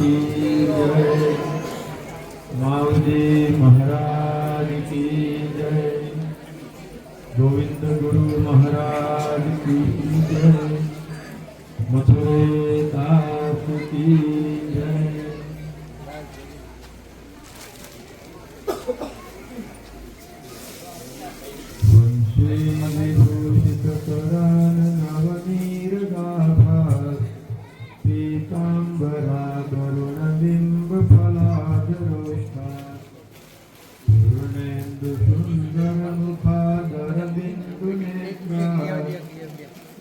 की जय, माऊजी महाराज की जय, गोविंद गुरु महाराज की जय, मथुरे दास की जय। वंशी विभूषित करान नवनीरगाभास, पीतांबरा करुणबिंब फलाधरोष्ठा, पूर्णेन्दु सुंदर मुखादर बिंदु नेत्रा,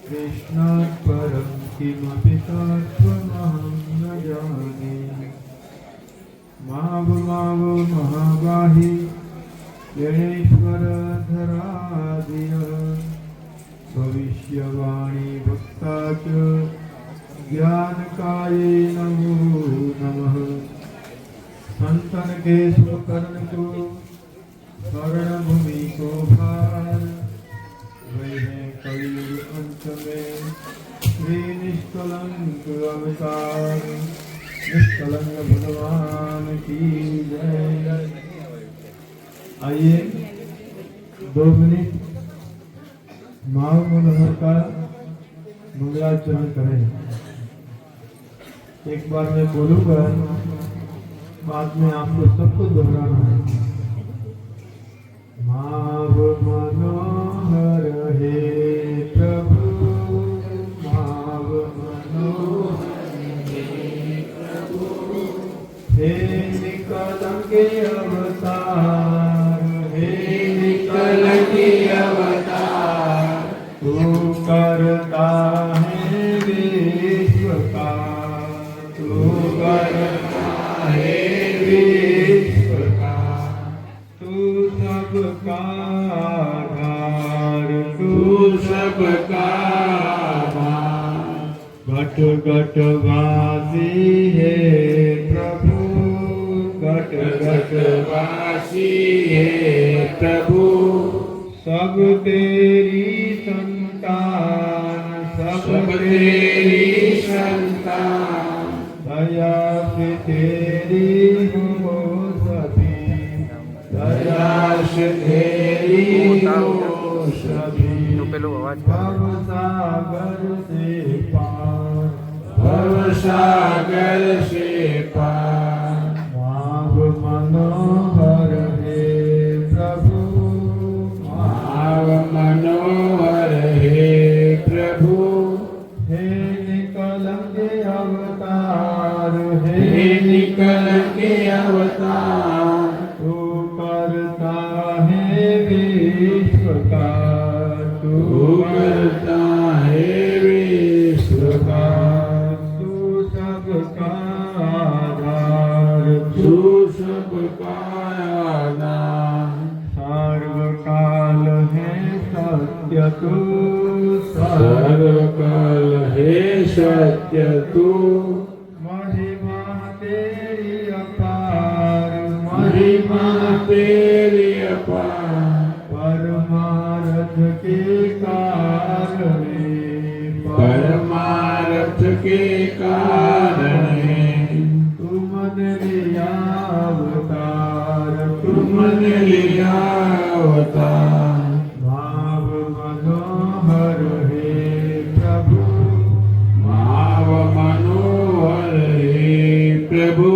कृष्णात् परं किमपि तत्त्वमहं न जाने। माव माव महाबाहि गणेश्वरधराधिय, भविष्यवाणी वक्ता च ज्ञानकाये नमो नमः। संतन के सुकर्ण को शरण भूमि को भार, वे हैं कलयुग अंत में श्री निष्कलंक अवतार, निष्कलंक भगवान की जय। आइए 2 मिनट माँ मनोहर का मंगलाचरण करें। एक बार मैं बोलूंगा, बाद में आपको सबको दोहराना है। माव मनोहर हे प्रभु, माव मनोहर हे प्रभु, हे निकलंके अवतार, हे निकलंके अवतार, तू करता है विश्व का, तू करता है विश्व का, तू सबका आधार, तू सबका आधार। घट घट वासी है प्रभु, घट घट वासी है प्रभु, सब तेरी संतान, सब तेरी संतान, दया से तेरी हो सभी, दया से तेरी हो सभी। भव सागर से पार, भव सागर से पार। माव मनोहर हे प्रभु, माव मनोहर हे प्रभु, हे निकलंके अवतार, हे निकलंके अवतार, तू करता है विश्व का, तू करता है विश्व का, तू सबका आधार, तू सबका आधार। सर्वकाल है सत्य तू, सर्वकाल है सत्य तू, महिमा तेरी अपार, महिमा तेरी अपार। परमार्थ के कारण, परमार्थ के कारण, तुम लिया अवतार, तुम लिया अवतार। माव मनोहर हे प्रभु, माव मनोहर हे प्रभु,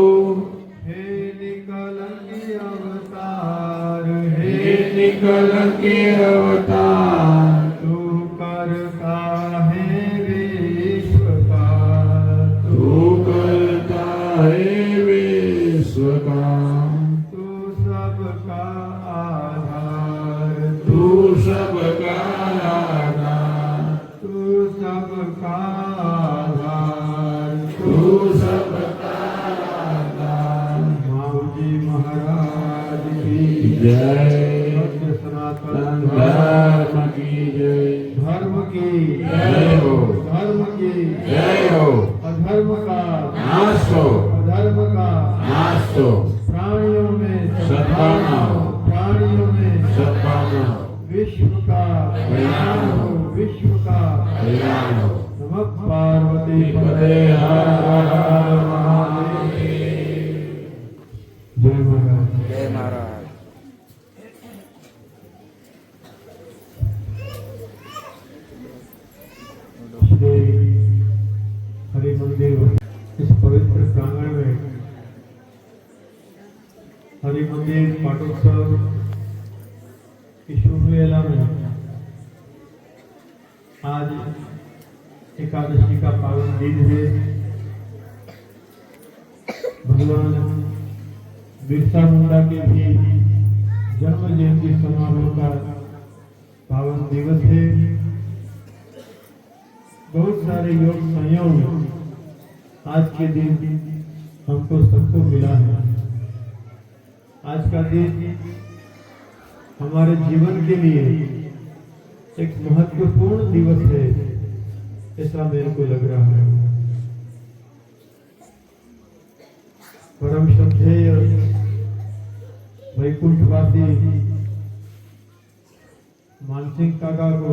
हे निकलंके अवतार, हे निकलंके अवतार, तू करता है विश्व का, तू करता है विश्व का, तू सबका आधार, तू सबका आधार, तू सबका आधार, तू सबका आधार। माऊजी महाराज की जय, सत्य सनातन धर्म की जय, धर्म की जय हो, धर्म की जय हो। अधर्म का नाश हो, अधर्म का नाश हो। प्राणियों में सद्भावना हो, प्राणियों में सद्भावना हो। विश्व का कल्याण हो, विश्व का कल्याण हो। नमः पार्वती पते हर हर महादेव। हरि मंदिर पाटोत्सव की शुभ वेला में आज एकादशी का पावन दिन है। भगवान बिरसा मुंडा के भी जन्म जयंती समारोह का पावन दिवस है। बहुत सारे योग संयोग आज के दिन हमको सबको मिला है। आज का दिन हमारे जीवन के लिए एक महत्वपूर्ण दिवस है, ऐसा मेरे को लग रहा है। परम श्रद्धेय वैकुंठवासी मानसिंह काका को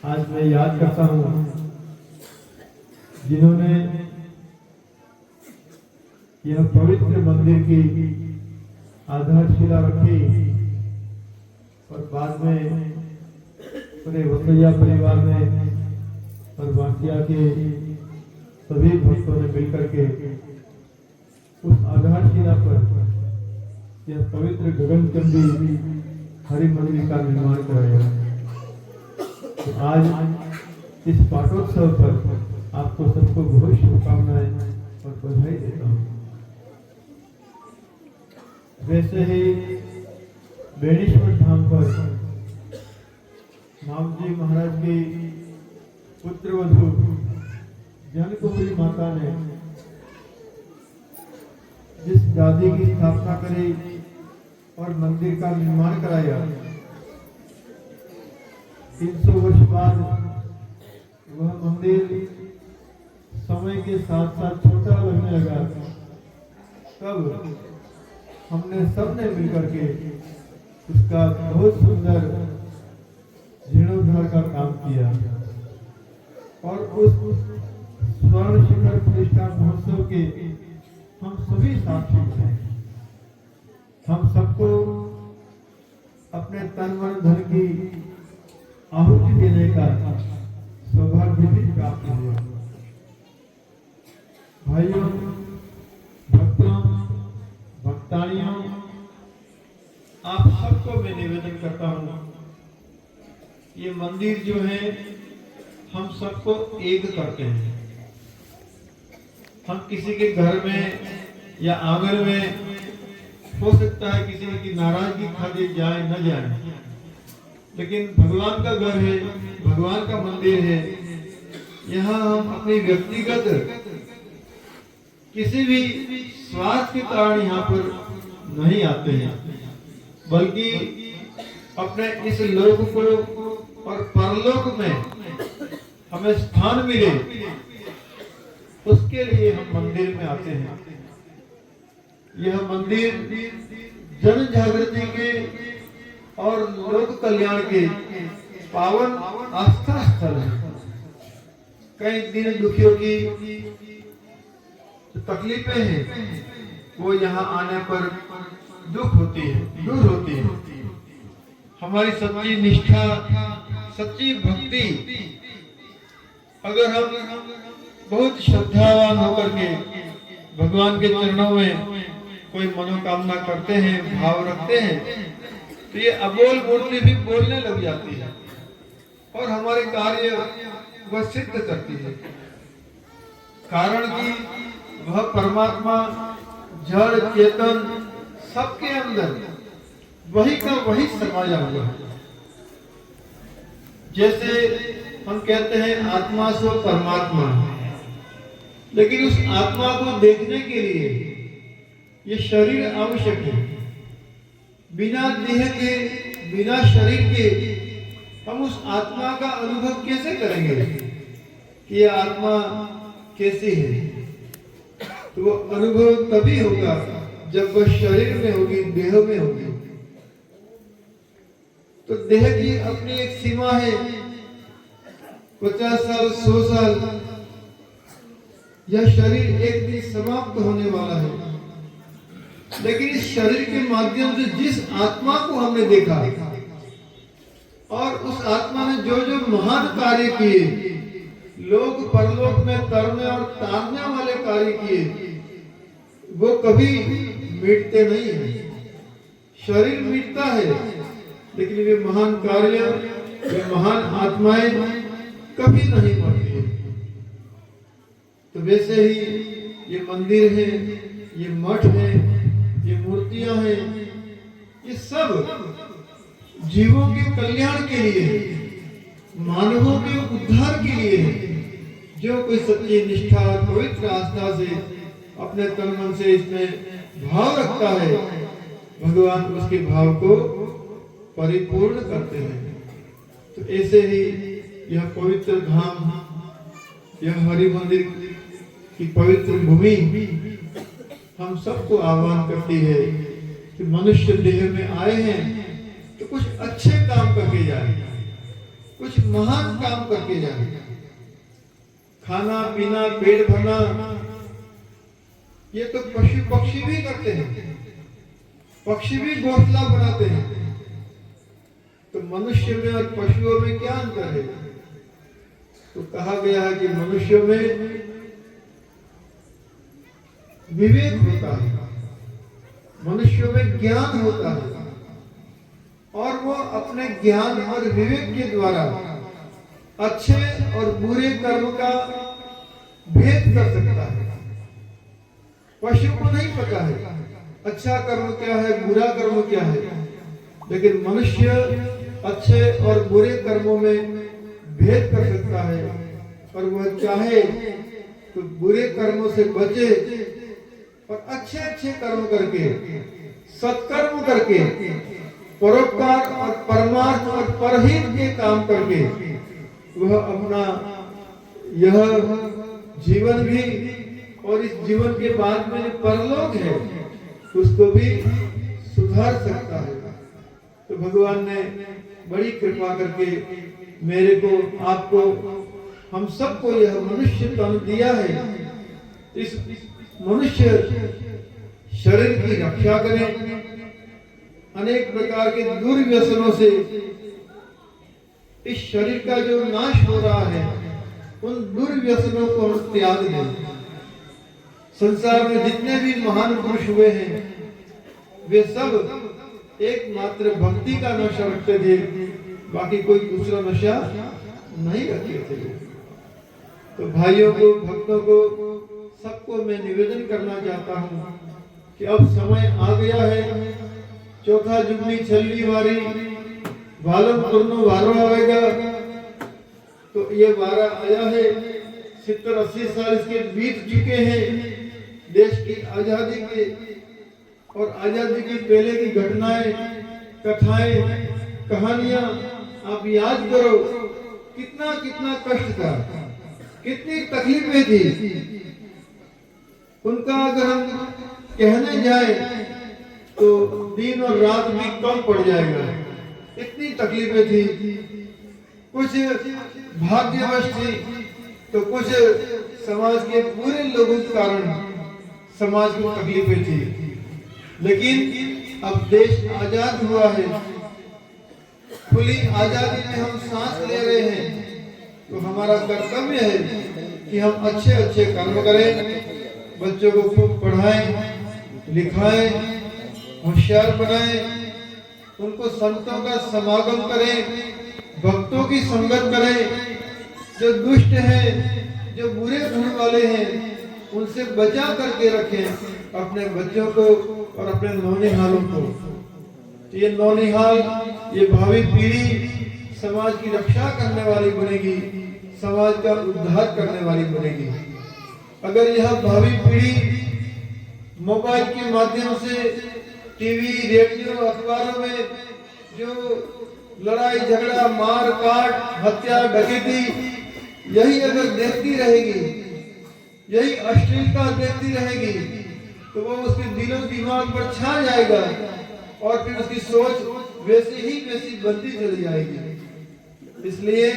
आज मैं याद करता हूँ, जिन्होंने यह पवित्र मंदिर की आधारशिला रखी और बाद में पूरे वसैया परिवार में और वासिया के सभी भक्तों ने मिलकर के उस आधारशिला पर यह पवित्र गगनचंदी हरि मंदिर का निर्माण कराया। तो आज इस पाटोत्सव पर आपको सबको बहुत शुभकामनाएं और बधाई देता हूँ। वैसे ही बेणेश्वर धाम पर मामजी महाराज की पुत्रवधू जनकुमारी माता ने जिस दादी की स्थापना करी और मंदिर का निर्माण कराया, 300 वर्ष बाद वह मंदिर समय के साथ साथ छोटा लगने लगा। तब हमने सबने मिलकर के उसका बहुत सुंदर जीर्णोद्धार का काम किया और उस स्वर्ण शिखर प्रतिष्ठा महोत्सव के हम सभी साक्षी हैं। हम सबको अपने तन मन धन की आहुति देने का सौभाग्य भी प्राप्त हुआ। भाइयों, भक्तों, भक्तानियों, आप सबको मैं निवेदन करता हूँ, ये मंदिर जो है हम सबको एक करते हैं। हम किसी के घर में या आंगन में हो सकता है किसी की नाराजगी खाते जाए न जाए, लेकिन भगवान का घर है, भगवान का मंदिर है। यहाँ हम अपनी व्यक्तिगत किसी भी स्वार्थ के कारण यहाँ पर नहीं आते हैं, बल्कि अपने इस लोक को और परलोक में हमें स्थान मिले, उसके लिए हम मंदिर में आते हैं। यह मंदिर जन जागृति के और लोक कल्याण के पावन आस्था स्थल है। कई दिन दुखियों की जो तकलीफें हैं वो यहाँ आने पर दुख होती है, दूर होती है। हमारी सच्ची निष्ठा, सच्ची भक्ति, अगर हम बहुत श्रद्धावान होकर के भगवान के चरणों में कोई मनोकामना करते हैं, भाव रखते हैं, तो ये अबोल मूर्ति भी बोलने लग जाती है और हमारे कार्य वह सिद्ध करती है। कारण कि वह परमात्मा जड़ चेतन सबके अंदर वही का वही समाया हुआ है। जैसे हम कहते हैं आत्मा सो परमात्मा, लेकिन उस आत्मा को देखने के लिए ये शरीर आवश्यक है। बिना देह के, बिना शरीर के हम उस आत्मा का अनुभव कैसे करेंगे कि ये आत्मा कैसी है? तो वो अनुभव तभी होगा जब वह शरीर में होगी, देह में होगी। तो देह की अपनी एक सीमा है, 50 साल, 100 साल, यह शरीर एक दिन समाप्त होने वाला है। लेकिन इस शरीर के माध्यम से जिस आत्मा को हमने देखा और उस आत्मा ने जो जो महान कार्य किए, लोक परलोक में तरने और तारने वाले कार्य किए, वो कभी मिटते नहीं हैं। शरीर मिटता है, लेकिन वे महान कार्य, वे महान आत्माएं कभी नहीं मरती है। तो वैसे ही ये मंदिर है, ये मठ है, ये मूर्तियां हैं, ये सब जीवों के कल्याण के लिए है, मानवों के उद्धार के लिए है। जो कोई सच्ची निष्ठा पवित्र आस्था से अपने तन मन से इसमें भाव रखता है, भगवान उसके भाव को परिपूर्ण करते हैं। तो ऐसे ही यह पवित्र धाम, यह हरि मंदिर की पवित्र भूमि हम सबको आह्वान करती है कि मनुष्य देह में आए हैं तो कुछ अच्छे काम करके जाए, कुछ महान काम करके जाए। खाना पीना पेट भरना ये तो पशु पक्षी भी करते हैं, पक्षी भी घोंसला बनाते हैं। तो मनुष्य में और पशुओं में क्या अंतर है? तो कहा गया है कि मनुष्यों में विवेक होता है, मनुष्यों में ज्ञान होता है, और वो अपने ज्ञान और विवेक के द्वारा अच्छे और बुरे कर्म का भेद कर सकता है। पशु को नहीं पता है अच्छा कर्म क्या है, बुरा कर्म क्या है, लेकिन मनुष्य अच्छे और बुरे कर्मों में भेद कर सकता है, और वह चाहे तो बुरे कर्मों से बचे और अच्छे अच्छे कर्म करके, सत्कर्म करके, परोपकार और परमार्थ और परहित के काम करके वह अपना यह जीवन भी और इस जीवन के बाद में जो परलोक है उसको भी सुधार सकता है। तो भगवान ने बड़ी कृपा करके मेरे को, आपको, हम सबको यह मनुष्य तन दिया है। इस मनुष्य शरीर की रक्षा करें, अनेक प्रकार के दुर्व्यसनों से इस शरीर का जो नाश हो रहा है उन दुर्व्यसनों को हम त्याग दें। संसार में जितने भी महान पुरुष हुए हैं वे सब एकमात्र भक्ति का नशा रखते थे, बाकी कोई दूसरा नशा नहीं रखते थे। तो भाइयों को, भक्तों को, सबको मैं निवेदन करना चाहता हूँ कि अब समय आ गया है, चौथा जुगनी छलनी वारी वालम पूर्ण वारो आएगा। तो ये वारा आया है, 70-80 साल इसके बीत चुके हैं देश की आजादी के, और आजादी की पहले की घटनाएं, कथाएं, कहानियां आप याद करो। कितना कितना कष्ट था, कितनी तकलीफें थी, उनका अगर हम कहने जाए तो दिन और रात भी कम पड़ जाएगा। इतनी तकलीफें थी, कुछ भाग्यवश थी तो कुछ समाज के पूरे लोगों के कारण समाज को तकलीफें थी। लेकिन अब देश आजाद हुआ है, खुली आजादी में हम सांस ले रहे हैं, तो हमारा कर्तव्य है कि हम अच्छे अच्छे कर्म करें, बच्चों को खूब पढ़ाएं, लिखाएं, होशियार बनाएं, उनको संतों का समागम करें, भक्तों की संगत करें। जो दुष्ट हैं, जो बुरे गुण वाले हैं, उनसे बचा करके रखें अपने बच्चों को और अपने नौनिहालों को। ये नौनिहाल, ये भावी पीढ़ी समाज की रक्षा करने वाली बनेगी, समाज का उद्धार करने वाली बनेगी। अगर यह भावी पीढ़ी मोबाइल के माध्यम से, टीवी, रेडियो, अखबारों में जो लड़ाई झगड़ा, मार काट, हत्या, डकैती यही अगर देखती रहेगी, यही अश्लीलता देखती रहेगी, तो वो उसके दिलो दिमाग पर छा जाएगा और फिर उसकी सोच वैसी ही वैसी बनती चली जाएगी। इसलिए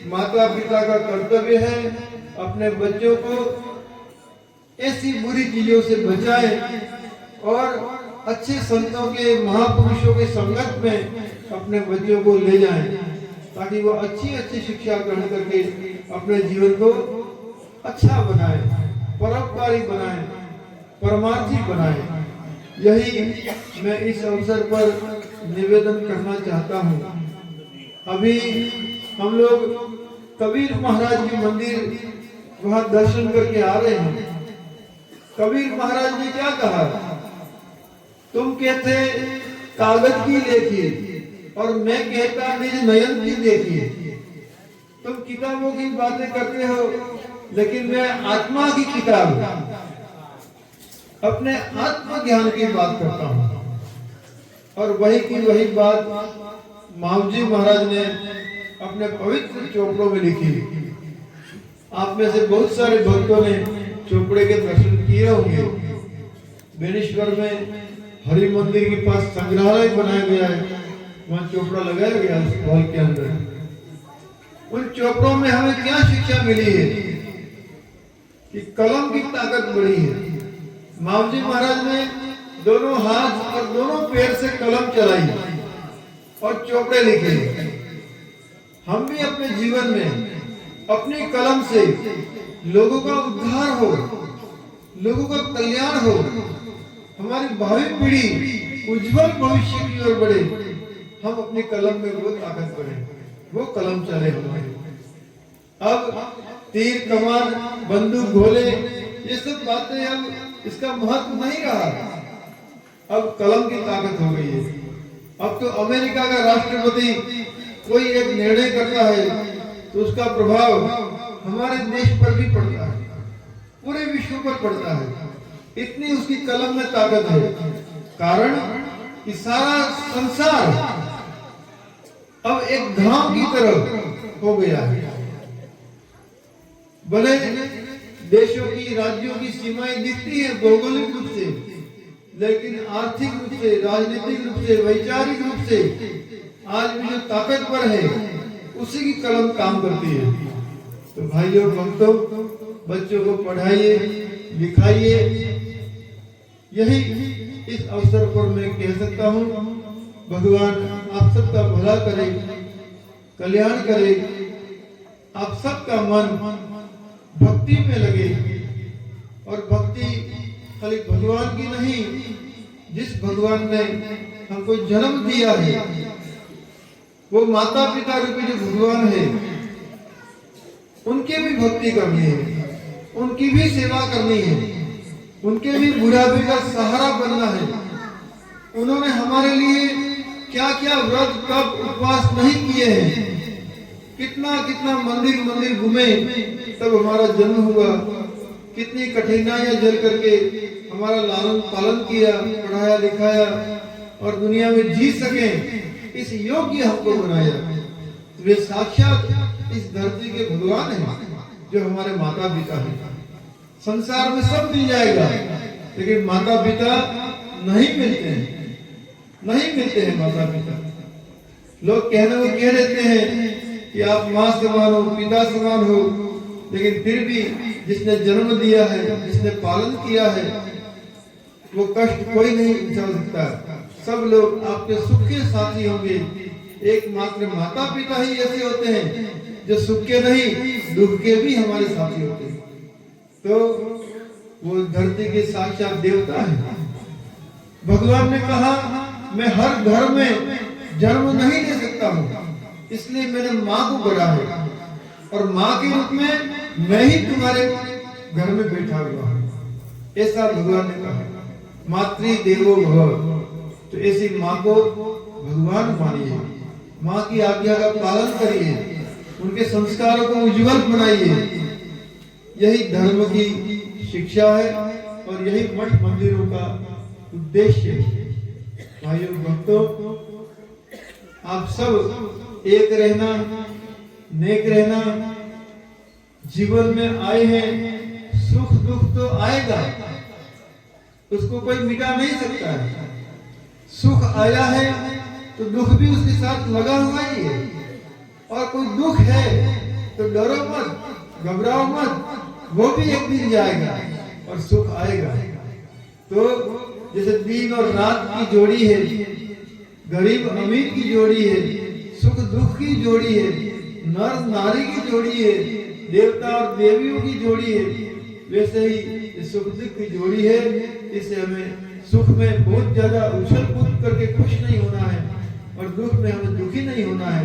माता पिता का कर्तव्य है अपने बच्चों को ऐसी बुरी चीजों से बचाएं और अच्छे संतों के, महापुरुषों के संगत में अपने बच्चों को ले जाएं, ताकि वो अच्छी अच्छी शिक्षा ग्रहण करके अपने जीवन को अच्छा बनाए, परोपकारी बनाए, परमार्थी बनाए। यही मैं इस अवसर पर निवेदन करना चाहता हूँ। अभी हम लोग कबीर महाराज के मंदिर वहां दर्शन करके आ रहे हैं। कबीर महाराज ने क्या कहा, तुम कहते कागज की लेखी और मैं कहता निज नयन की देखी। तुम किताबों की बातें करते हो, लेकिन मैं आत्मा की किताब, अपने आत्म ज्ञान की बात करता हूँ। और वही की वही बात मावजी महाराज ने अपने पवित्र चोपड़ों में लिखी। आप में से बहुत सारे भक्तों ने चोपड़े के दर्शन किए होंगे। बेनेश्वर में हरि मंदिर के पास संग्रहालय बनाया गया है, वहाँ चोपड़ा लगाया गया उस हॉल के अंदर। उन चोपड़ों में हमें क्या शिक्षा मिली है कि कलम की ताकत बड़ी है। मावजी महाराज ने दोनों हाथ और दोनों पैर से कलम चलाई और चोपड़े लिखे। हम भी अपने जीवन में अपनी कलम से लोगों का उद्धार हो, लोगों का कल्याण हो, हमारी भावी पीढ़ी उज्जवल भविष्य की ओर बढ़े। हम अपनी कलम में वो ताकत बढ़े, वो कलम चले हमारे। अब तीर कमान बंदूक गोले ये सब बातें अब इसका महत्व नहीं रहा। अब कलम की ताकत हो गई है। अब तो अमेरिका का राष्ट्रपति कोई एक निर्णय करता है तो उसका प्रभाव हमारे देश पर भी पड़ता है, पूरे विश्व पर पड़ता है। इतनी उसकी कलम में ताकत है। कारण कि सारा संसार अब एक धाम की तरफ हो गया है। भले देशों की, राज्यों की सीमाएं दिखती है भौगोलिक रूप से, लेकिन आर्थिक रूप से, राजनीतिक रूप से, वैचारिक रूप से आज भी जो ताकतवर है उसी की कलम काम करती है। तो भाइयों भक्तों, बच्चों को पढ़ाइए, लिखाइए। यही इस अवसर पर मैं कह सकता हूँ। भगवान आप सबका भला करे, कल्याण करे, आप सबका मन भक्ति में लगे। और भक्ति खाली भगवान की नहीं, जिस भगवान ने हमको जन्म दिया है, वो माता पिता रूपी जो भगवान है, उनके भी भक्ति करनी है, उनकी भी सेवा करनी है, उनके भी बुढ़ापे का सहारा बनना है। उन्होंने हमारे लिए क्या क्या व्रत तप उपवास नहीं किए हैं, कितना कितना मंदिर मंदिर घूमे तब हमारा जन्म हुआ, कितनी कठिनाइयां झेल करके हमारा लालन पालन किया, पढ़ाया लिखाया और दुनिया में जी सके इस योग्य हमको बनाया। वे साक्षात इस धरती के भगवान हैं जो हमारे माता पिता हैं। संसार में सब मिल जाएगा, लेकिन माता पिता नहीं मिलते हैं, नहीं मिलते हैं माता पिता। लोग कहने को कह देते हैं कि आप माँ समान हो, पिता समान हो, लेकिन फिर भी जिसने जन्म दिया है, जिसने पालन किया है, वो कष्ट कोई नहीं उठा सकता। सब लोग आपके सुख के साथी होंगे। एकमात्र माता पिता ही ऐसे होते हैं जो सुख के नहीं दुख के भी हमारे साथी होते हैं। तो वो धरती के साक्षात देवता है। भगवान ने कहा मैं हर घर में जन्म नहीं ले सकता हूँ, इसलिए मैंने माँ को गढ़ा है और माँ के रूप में मैं ही तुम्हारे घर में बैठा हुआ हूँ। ऐसा भगवान ने कहा, मातृ देवो भव। तो ऐसी माँ को भगवान मानिए, माँ की आज्ञा का पालन करिए, उनके संस्कारों को उज्जवल बनाइए। यही धर्म की शिक्षा है और यही मठ मंदिरों का उद्देश्य है। भाइयों भक्तों, आप सब एक रहना, नेक रहना। जीवन में आए हैं, सुख दुख तो आएगा, उसको कोई मिटा नहीं सकता है। सुख आया है तो दुख भी उसके साथ लगा हुआ ही है। और कोई दुख है तो डरो मत, घबराओ मत, वो भी एक दिन जाएगा और सुख आएगा। तो जैसे दिन और रात की जोड़ी है, गरीब अमीर की जोड़ी है, सुख दुख की जोड़ी है, नर नारी की जोड़ी है, देवता और देवियों की जोड़ी है। वैसे ही सुख दुख की जोड़ी है, इसे हमें सुख में बहुत ज्यादा उछल कूद करके खुश नहीं होना है और दुख में हमें दुखी नहीं होना है।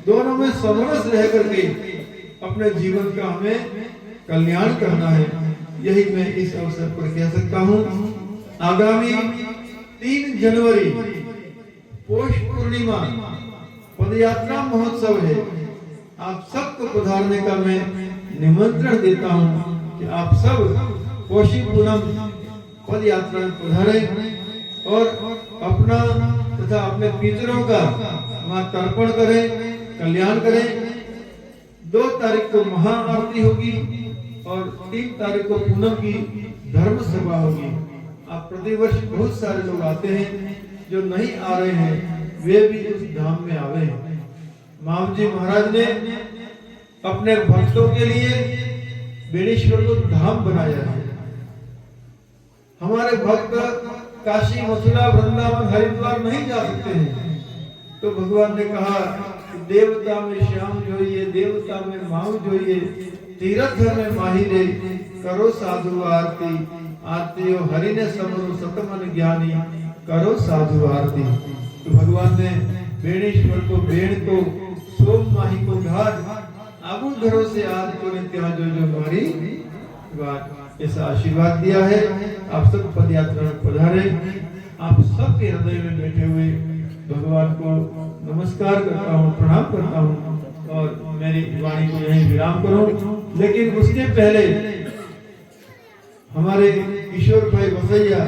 दोनों में समरस रह करके अपने जीवन का हमें कल्याण करना है। यही मैं इस अवसर पर कह सकता हूँ। आगामी 3 जनवरी पौष पूर्णिमा पदयात्रा महोत्सव है। आप सबको पधारने का मैं निमंत्रण देता हूँ कि आप सब पौषी पूनम पद यात्रा में पधारे और अपना तथा अपने पितरों का वहाँ तर्पण करें, कल्याण करें। 2 तारीख को महाआरती होगी और 3 तारीख को पूनम की धर्म सभा होगी। आप प्रतिवर्ष बहुत सारे लोग आते हैं, जो नहीं आ रहे हैं वे भी उस धाम में आवे। माम जी महाराज ने अपने भक्तों के लिए बेणेश्वर को धाम बनाया है। हमारे भक्त काशी, मथुरा, वृंदावन, हरिद्वार नहीं जा सकते हैं, तो भगवान ने कहा कि देवता में श्याम जोइए, देवता में माऊ जोइए, तीर्थ में माहिरे, करो साधु आरती, आरती हो हरि ने समरो सतमन ज्ञानी, करो साधु आरती। तो भगवान ने बेणेश्वर को, बेण को, सोम माही को घाट आबू घरों से आज को नित्या जो हमारी बात ऐसा आशीर्वाद दिया है। आप सब पद यात्रा में पधारे। आप सबके हृदय में बैठे हुए भगवान को नमस्कार करता हूँ, प्रणाम करता हूँ और मेरी वाणी को यहीं विराम करूँ। लेकिन उसके पहले हमारे किशोर भाई वसैया,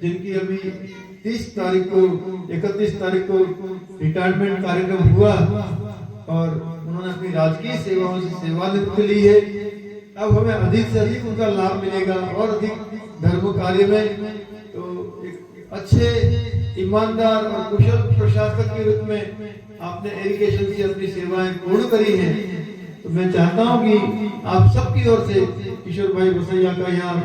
जिनकी अभी 30 तारीख को 31 तारीख को रिटायरमेंट कार्यक्रम हुआ और उन्होंने अपनी राजकीय सेवाओं से सेवानिवृत्ति ली है। अब हमें अधिक से अधिक उनका लाभ मिलेगा और अधिक धर्म कार्य में। तो एक अच्छे ईमानदार और कुशल प्रशासक के रूप में आपने इरिगेशन की अपनी सेवाएं पूर्ण करी हैं। तो मैं चाहता हूं कि आप सबकी ओर से किशोर भाई वसैया का यहाँ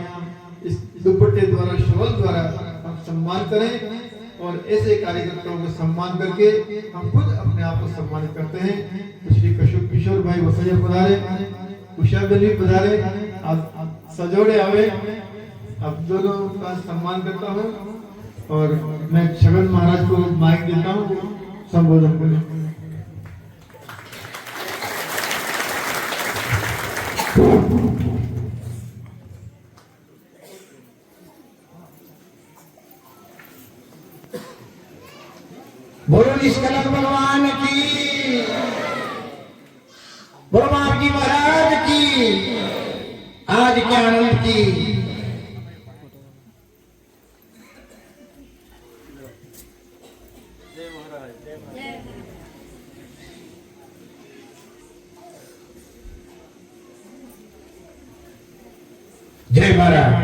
इस दुपट्टे द्वारा, शॉल द्वारा हम सम्मान करें और ऐसे कार्यकर्ताओं को सम्मान करके हम खुद अपने आप को सम्मानित करते हैं। श्री किशोर भाई वसैया पधारे, उषा भी पधारे, आप सजोड़े आवे। आप दोनों का सम्मान करता हूँ और मैं छगन महाराज को माइक देता हूँ, संबोधन करें। बोलो निष्कलंक भगवान की, बोलो बाप जी महाराज की, आज के आनंद की। जय महाराज।